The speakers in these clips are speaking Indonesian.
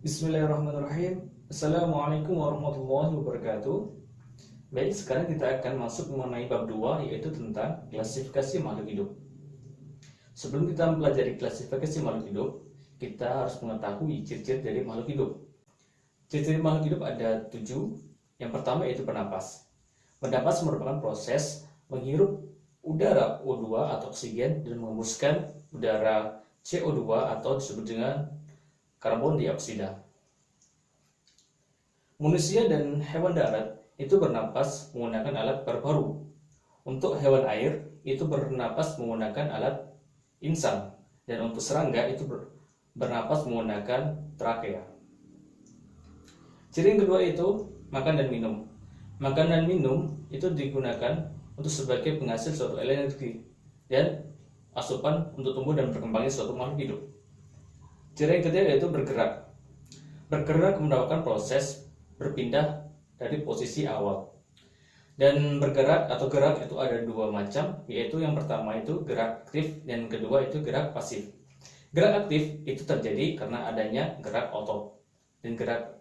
Bismillahirrahmanirrahim. Assalamualaikum warahmatullahi wabarakatuh. Baik, sekarang kita akan masuk mengenai bab 2, yaitu tentang klasifikasi makhluk hidup. Sebelum kita mempelajari klasifikasi makhluk hidup, kita harus mengetahui ciri-ciri dari makhluk hidup. Ciri-ciri makhluk hidup ada 7. Yang pertama yaitu bernapas. Bernapas merupakan proses menghirup udara O2 atau oksigen dan mengembuskan udara CO2 atau disebut dengan karbon dioksida. Manusia dan hewan darat itu bernapas menggunakan alat paru-paru. Untuk hewan air itu bernapas menggunakan alat insang, dan untuk serangga itu bernapas menggunakan trakea. Ciri yang kedua itu makan dan minum. Makan dan minum itu digunakan untuk sebagai penghasil suatu energi dan asupan untuk tumbuh dan berkembangnya suatu makhluk hidup. Ciri yang ketiga yaitu bergerak. Bergerak merupakan proses berpindah dari posisi awal. Dan bergerak atau gerak itu ada dua macam, yaitu yang pertama itu gerak aktif dan yang kedua itu gerak pasif. Gerak aktif itu terjadi karena adanya gerak otot. Dan gerak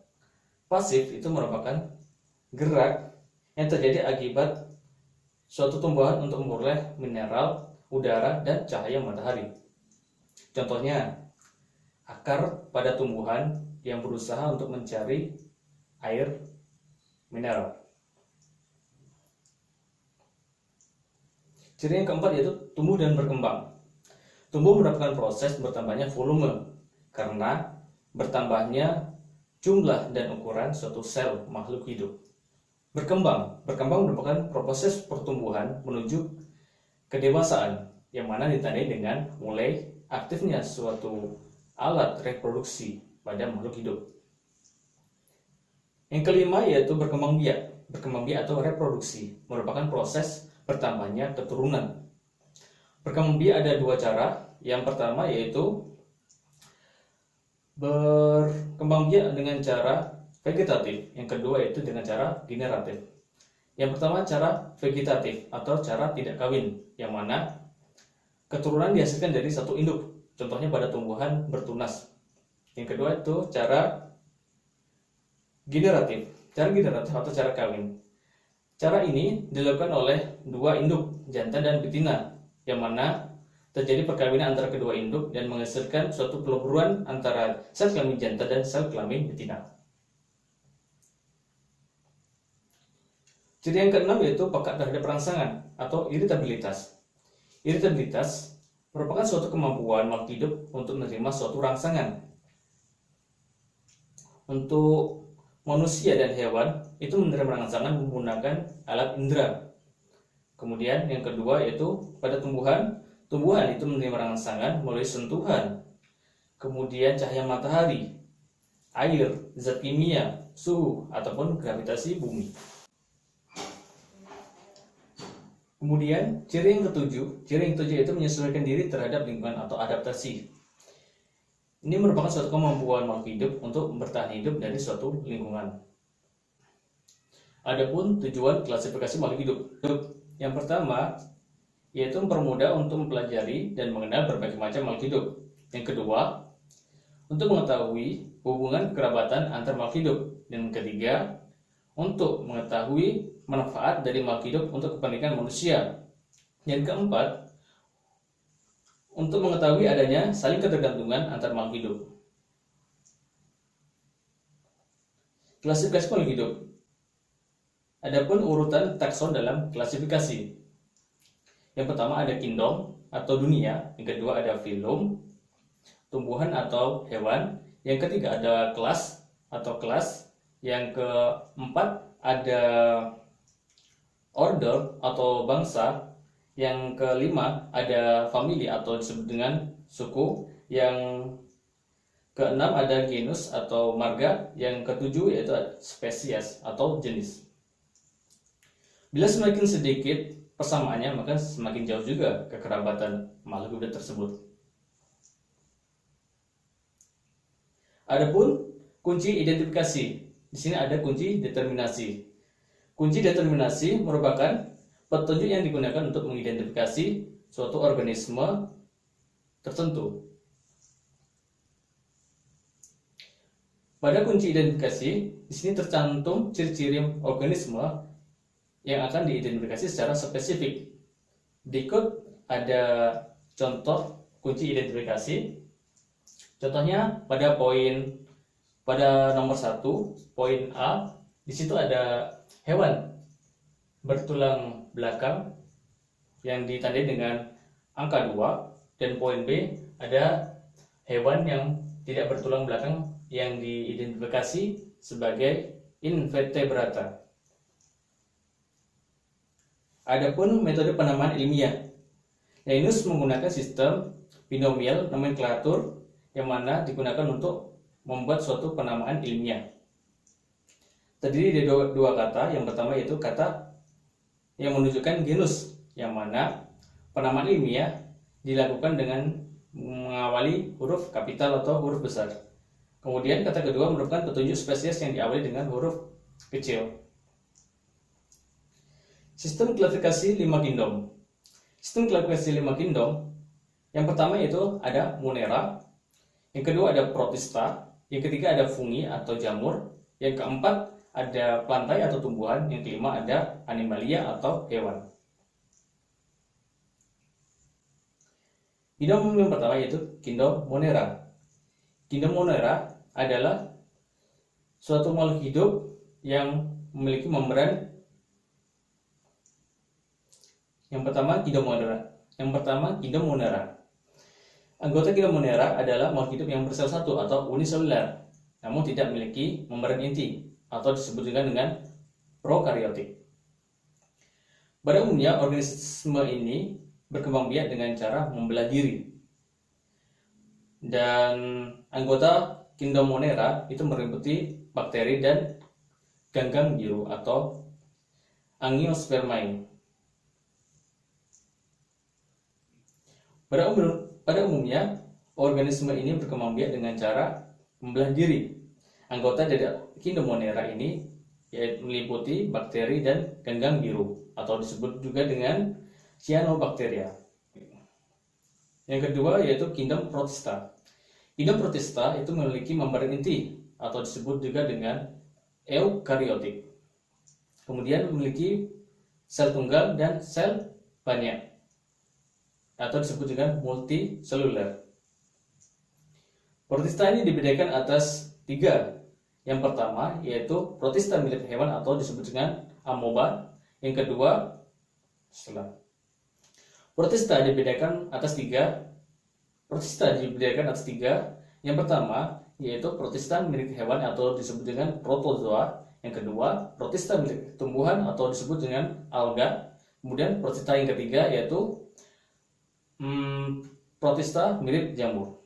pasif itu merupakan gerak yang terjadi akibat suatu tumbuhan untuk memperoleh mineral, udara, dan cahaya matahari. Contohnya, akar pada tumbuhan yang berusaha untuk mencari air mineral. Ciri yang keempat yaitu tumbuh dan berkembang. Tumbuh merupakan proses bertambahnya volume karena bertambahnya jumlah dan ukuran suatu sel makhluk hidup. Berkembang merupakan proses pertumbuhan menuju kedewasaan yang mana ditandai dengan mulai aktifnya suatu alat reproduksi pada makhluk hidup. Yang kelima yaitu berkembang biak. Berkembang biak atau reproduksi merupakan proses bertambahnya keturunan. Berkembang biak ada dua cara. Yang pertama yaitu berkembang biak dengan cara vegetatif. Yang kedua yaitu dengan cara generatif. Yang pertama cara vegetatif atau cara tidak kawin, yang mana keturunan dihasilkan dari satu induk. Contohnya pada tumbuhan bertunas. Yang kedua itu cara generatif. Cara generatif atau cara kawin. Cara ini dilakukan oleh dua induk, jantan dan betina, yang mana terjadi perkawinan antara kedua induk dan menghasilkan suatu peleburan antara sel kelamin jantan dan sel kelamin betina. Ciri yang keenam yaitu peka terhadap rangsangan atau iritabilitas. Iritabilitas merupakan suatu kemampuan makhluk hidup untuk menerima suatu rangsangan. Untuk manusia dan hewan itu menerima rangsangan menggunakan alat indera. Kemudian yang kedua yaitu pada tumbuhan itu menerima rangsangan melalui sentuhan. Kemudian cahaya matahari, air, zat kimia, suhu ataupun gravitasi bumi. Kemudian ciri yang ketujuh yaitu menyesuaikan diri terhadap lingkungan atau adaptasi. Ini merupakan suatu kemampuan makhluk hidup untuk bertahan hidup dari suatu lingkungan. Adapun tujuan klasifikasi makhluk hidup. Yang pertama yaitu mempermudah untuk mempelajari dan mengenal berbagai macam makhluk hidup. Yang kedua, untuk mengetahui hubungan kerabatan antar makhluk hidup. Dan yang ketiga, untuk mengetahui manfaat dari makhluk hidup untuk kepentingan manusia. Yang keempat, untuk mengetahui adanya saling ketergantungan antar makhluk hidup. Klasifikasi makhluk hidup. Adapun urutan takson dalam klasifikasi. Yang pertama ada kingdom atau dunia, yang kedua ada filum, tumbuhan atau hewan, yang ketiga ada kelas atau kelas, yang keempat ada order atau bangsa, yang kelima ada famili atau disebut dengan suku, yang keenam ada genus atau marga, yang ketujuh yaitu spesies atau jenis. Bila semakin sedikit persamaannya, maka semakin jauh juga kekerabatan makhluk hidup tersebut. Adapun kunci identifikasi, di sini ada kunci determinasi. Kunci determinasi merupakan petunjuk yang digunakan untuk mengidentifikasi suatu organisme tertentu. Pada kunci identifikasi, di sini tercantum ciri-ciri organisme yang akan diidentifikasi secara spesifik. Berikut ada contoh kunci identifikasi. Contohnya pada nomor 1, poin A, di situ ada hewan bertulang belakang yang ditandai dengan angka 2, dan poin B ada hewan yang tidak bertulang belakang yang diidentifikasi sebagai invertebrata. Adapun metode penamaan ilmiah, Linus menggunakan sistem binomial nomenklatur yang mana digunakan untuk membuat suatu penamaan ilmiah. Terdiri dari dua kata. Yang pertama yaitu kata yang menunjukkan genus, yang mana penamaan ilmiah dilakukan dengan mengawali huruf kapital atau huruf besar. Kemudian kata kedua merupakan petunjuk spesies yang diawali dengan huruf kecil. Sistem klasifikasi 5 kingdom. Sistem klasifikasi 5 kingdom, yang pertama yaitu ada Monera, yang kedua ada Protista, yang ketiga ada fungi atau jamur, yang keempat ada plantae atau tumbuhan, yang kelima ada animalia atau hewan. Kingdom yang pertama yaitu kingdom Monera. Kingdom Monera adalah suatu makhluk hidup yang memiliki membran. Yang pertama kingdom Monera. Anggota kingdom Monera adalah makhluk hidup yang bersel satu atau uniseluler, namun tidak memiliki membran inti atau disebut juga dengan prokaryotik. Pada umumnya organisme ini berkembang biak dengan cara membelah diri. Dan anggota kingdom Monera itu meliputi bakteri dan ganggang biru atau Angiospermae. Pada umumnya organisme ini berkembang biak dengan cara membelah diri. Anggota dari kingdom Monera ini yaitu meliputi bakteri dan ganggang biru atau disebut juga dengan cyanobacteria. Yang kedua yaitu kingdom Protista. Kingdom Protista itu memiliki membran inti atau disebut juga dengan eukaryotik. Kemudian memiliki sel tunggal dan sel banyak atau disebut dengan multiseluler. Protista ini dibedakan atas 3. Yang pertama yaitu protista milik hewan atau disebut dengan amoeba. Yang kedua Protista dibedakan atas 3. Yang pertama yaitu protista milik hewan atau disebut dengan protozoa. Yang kedua, protista milik tumbuhan atau disebut dengan alga. Kemudian protista yang ketiga yaitu protista mirip jamur.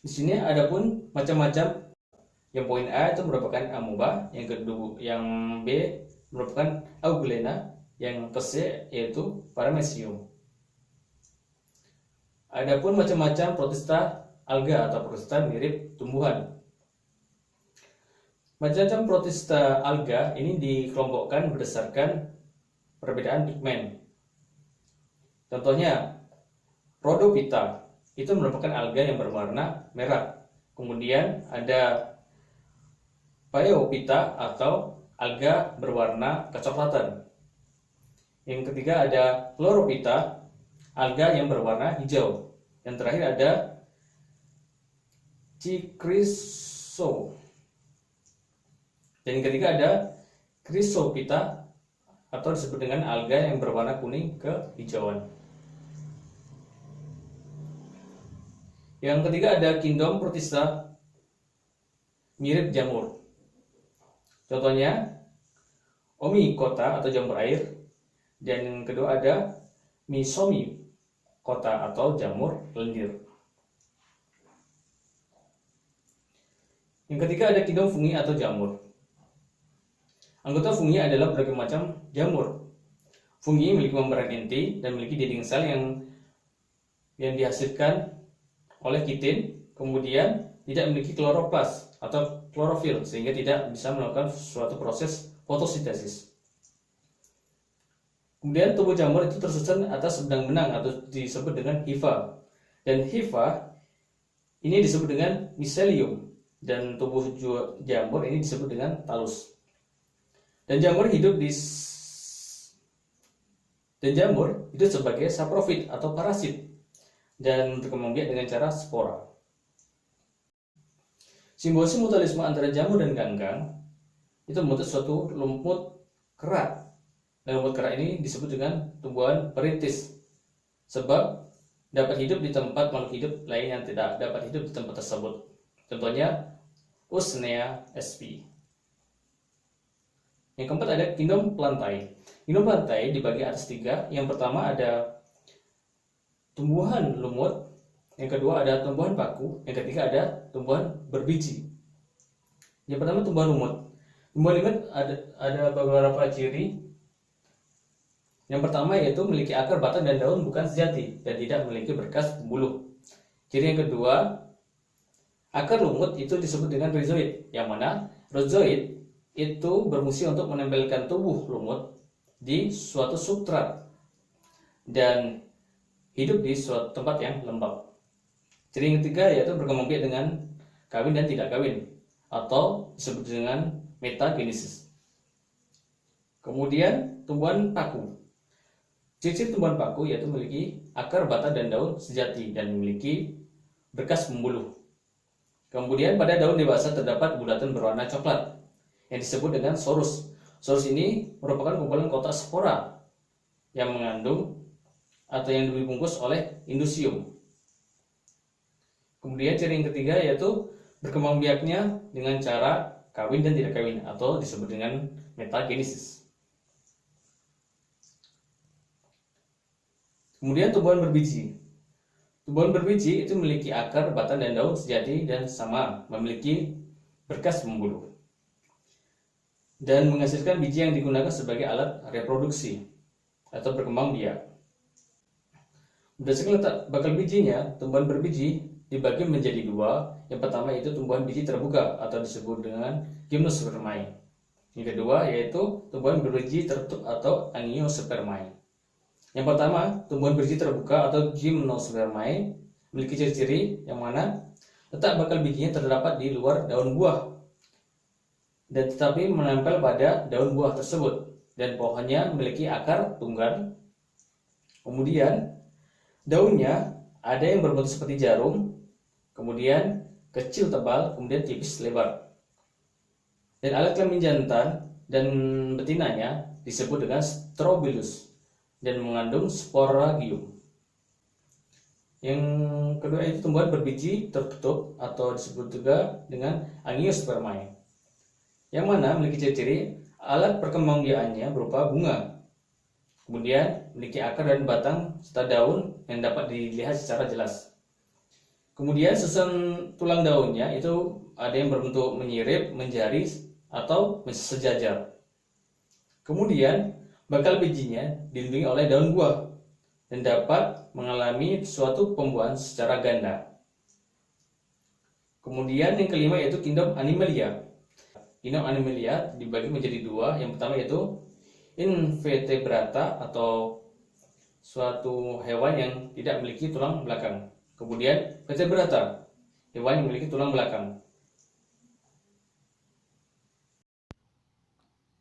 Di sini ada pun macam-macam. Yang poin A itu merupakan amoeba, yang B merupakan augulena, yang ke C yaitu paramecium. Adapun macam-macam protista alga atau protista mirip tumbuhan. Macam-macam protista alga ini dikelompokkan berdasarkan perbedaan pigmen. Contohnya, Rhodophyta itu merupakan alga yang berwarna merah. Kemudian ada Phaeophyta atau alga berwarna kecoklatan. Yang ketiga ada Chlorophyta, alga yang berwarna hijau. Yang terakhir ada Chryso. Dan yang ketiga ada Chrysophyta atau disebut dengan alga yang berwarna kuning kehijauan. Yang ketiga ada kingdom Protista mirip jamur. Contohnya Omicota atau jamur air. Dan yang kedua ada Mysomicota atau jamur lendir. Yang ketiga ada kingdom fungi atau jamur. Anggota fungi adalah berbagai macam jamur. Fungi memiliki membran inti dan memiliki dinding sel yang dihasilkan oleh kitin, kemudian tidak memiliki kloroplas atau klorofil sehingga tidak bisa melakukan suatu proses fotosintesis. Kemudian tubuh jamur itu tersusun atas benang-benang atau disebut dengan hifa. Dan hifa ini disebut dengan miselium, dan tubuh jamur ini disebut dengan talus. Dan jamur hidup sebagai saprofit atau parasit dan berkembang biak dengan cara spora. Simbiosis mutualisme antara jamur dan ganggang itu membentuk suatu lumut kerak. Dan lumut kerak ini disebut dengan tumbuhan perintis, sebab dapat hidup di tempat makhluk hidup lain yang tidak dapat hidup di tempat tersebut. Contohnya Usnea sp. Yang keempat ada kingdom plantae. Kingdom plantae dibagi atas 3. Yang pertama ada tumbuhan lumut, yang kedua ada tumbuhan paku, yang ketiga ada tumbuhan berbiji. Yang pertama tumbuhan lumut. Tumbuhan lumut ada beberapa ciri. Yang pertama yaitu memiliki akar, batang, dan daun bukan sejati dan tidak memiliki berkas pembuluh. Ciri yang kedua, akar lumut itu disebut dengan rhizoid, yang mana rhizoid itu berfungsi untuk menempelkan tubuh lumut di suatu substrat dan hidup di suatu tempat yang lembab. Ciri yang ketiga yaitu berkembang biak dengan kawin dan tidak kawin, atau disebut dengan metagenesis. Kemudian tumbuhan paku. Ciri-ciri tumbuhan paku yaitu memiliki akar, batang, dan daun sejati dan memiliki berkas pembuluh. Kemudian pada daun dewasa terdapat bulatan berwarna coklat yang disebut dengan sorus. Sorus ini merupakan kumpulan kotak spora yang mengandung atau yang dibungkus oleh indusium. Kemudian ciri yang ketiga yaitu berkembang biaknya dengan cara kawin dan tidak kawin, atau disebut dengan metagenesis. Kemudian tumbuhan berbiji. Tumbuhan berbiji itu memiliki akar, batang, dan daun sejati dan sama memiliki berkas pembuluh dan menghasilkan biji yang digunakan sebagai alat reproduksi atau berkembang biak. Berdasarkan letak bakal bijinya, tumbuhan berbiji dibagi menjadi 2. Yang pertama yaitu tumbuhan biji terbuka atau disebut dengan gymnospermae. Yang kedua yaitu tumbuhan berbiji tertutup atau angiospermae. Yang pertama, tumbuhan berbiji terbuka atau gymnospermae memiliki ciri-ciri yang mana letak bakal bijinya terdapat di luar daun buah dan tetapi menempel pada daun buah tersebut, dan pohonnya memiliki akar tunggal. Kemudian daunnya ada yang berbentuk seperti jarum, kemudian kecil tebal, kemudian tipis lebar. Dan alat kelamin jantan dan betinanya disebut dengan strobilus dan mengandung sporagium. Yang kedua itu tumbuhan berbiji tertutup atau disebut juga dengan angiospermae, yang mana memiliki ciri-ciri alat perkembangbiakannya berupa bunga, kemudian memiliki akar dan batang serta daun yang dapat dilihat secara jelas. Kemudian susunan tulang daunnya itu ada yang berbentuk menyirip, menjari, atau sejajar. Kemudian bakal bijinya dilindungi oleh daun buah dan dapat mengalami suatu pembuahan secara ganda. Kemudian yang kelima yaitu kingdom Animalia. Kingdom Animalia dibagi menjadi 2. Yang pertama yaitu invertebrata atau suatu hewan yang tidak memiliki tulang belakang. Kemudian vertebrata, hewan yang memiliki tulang belakang.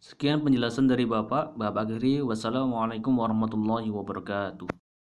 Sekian penjelasan dari Bapak. Bapak akhiri, wassalamualaikum warahmatullahi wabarakatuh.